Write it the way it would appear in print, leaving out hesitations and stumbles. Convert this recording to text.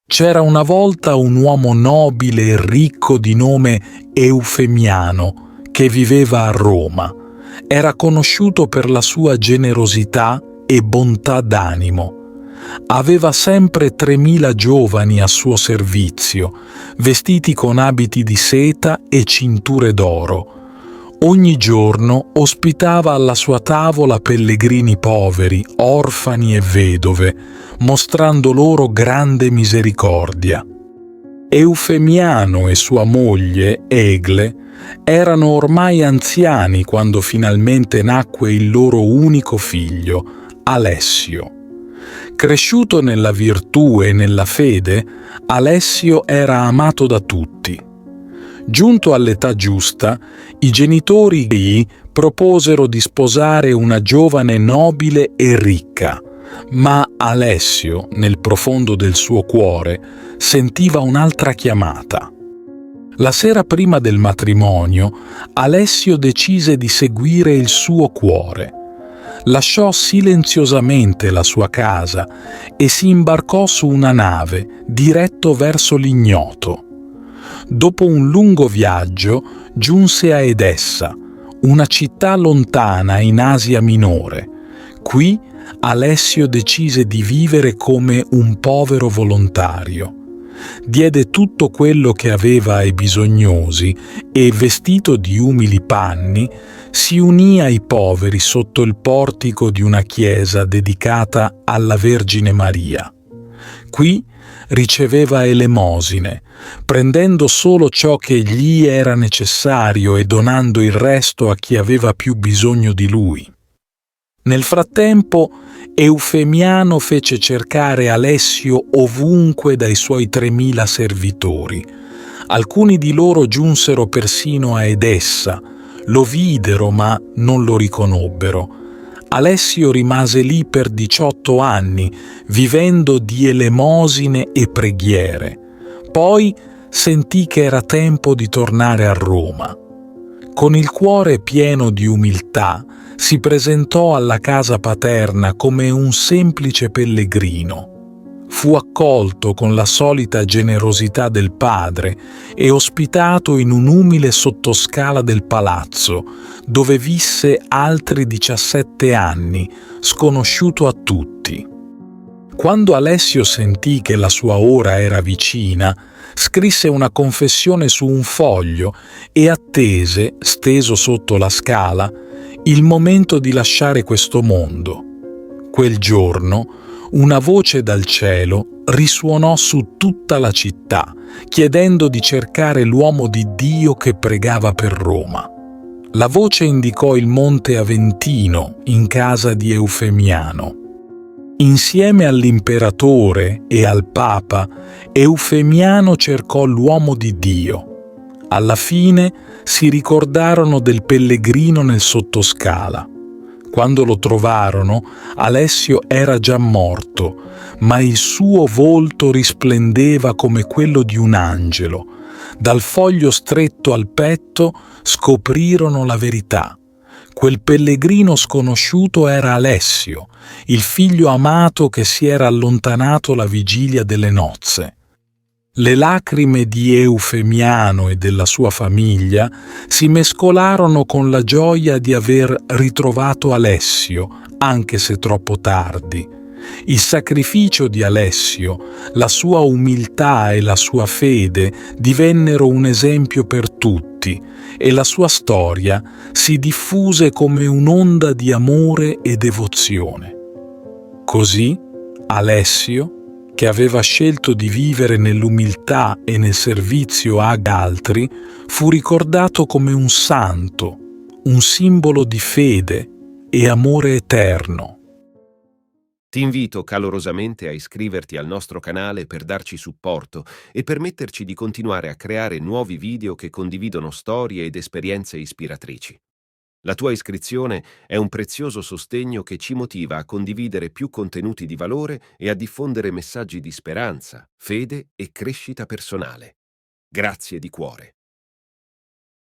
C'era una volta un uomo nobile e ricco di nome Eufemiano che viveva a Roma. Era conosciuto per la sua generosità e bontà d'animo. Aveva sempre 3000 giovani a suo servizio, vestiti con abiti di seta e cinture d'oro. Ogni giorno ospitava alla sua tavola pellegrini poveri, orfani e vedove, mostrando loro grande misericordia. Eufemiano e sua moglie, Egle, erano ormai anziani quando finalmente nacque il loro unico figlio, Alessio. Cresciuto nella virtù e nella fede, Alessio era amato da tutti. Giunto all'età giusta, i genitori gli proposero di sposare una giovane nobile e ricca, ma Alessio, nel profondo del suo cuore, sentiva un'altra chiamata. La sera prima del matrimonio, Alessio decise di seguire il suo cuore. Lasciò silenziosamente la sua casa e si imbarcò su una nave diretto verso l'ignoto. Dopo un lungo viaggio giunse a Edessa, una città lontana in Asia Minore. Qui Alessio decise di vivere come un povero volontario. Diede tutto quello che aveva ai bisognosi e, vestito di umili panni, si unì ai poveri sotto il portico di una chiesa dedicata alla Vergine Maria. Qui riceveva elemosine, prendendo solo ciò che gli era necessario e donando il resto a chi aveva più bisogno di lui. Nel frattempo, Eufemiano fece cercare Alessio ovunque dai suoi 3000 servitori. Alcuni di loro giunsero persino a Edessa, lo videro ma non lo riconobbero. Alessio rimase lì per 18 anni, vivendo di elemosine e preghiere. Poi sentì che era tempo di tornare a Roma. Con il cuore pieno di umiltà, si presentò alla casa paterna come un semplice pellegrino. Fu accolto con la solita generosità del padre e ospitato in un umile sottoscala del palazzo, dove visse altri 17 anni, sconosciuto a tutti. Quando Alessio sentì che la sua ora era vicina, scrisse una confessione su un foglio e attese, steso sotto la scala, il momento di lasciare questo mondo. Quel giorno, una voce dal cielo risuonò su tutta la città, chiedendo di cercare l'uomo di Dio che pregava per Roma. La voce indicò il monte Aventino, in casa di Eufemiano. Insieme all'imperatore e al papa, Eufemiano cercò l'uomo di Dio. Alla fine si ricordarono del pellegrino nel sottoscala. Quando lo trovarono, Alessio era già morto, ma il suo volto risplendeva come quello di un angelo. Dal foglio stretto al petto scoprirono la verità. Quel pellegrino sconosciuto era Alessio, il figlio amato che si era allontanato la vigilia delle nozze. Le lacrime di Eufemiano e della sua famiglia si mescolarono con la gioia di aver ritrovato Alessio, anche se troppo tardi. Il sacrificio di Alessio, la sua umiltà e la sua fede divennero un esempio per tutti e la sua storia si diffuse come un'onda di amore e devozione. Così Alessio, che aveva scelto di vivere nell'umiltà e nel servizio agli altri, fu ricordato come un santo, un simbolo di fede e amore eterno. Ti invito calorosamente a iscriverti al nostro canale per darci supporto e permetterci di continuare a creare nuovi video che condividono storie ed esperienze ispiratrici. La tua iscrizione è un prezioso sostegno che ci motiva a condividere più contenuti di valore e a diffondere messaggi di speranza, fede e crescita personale. Grazie di cuore.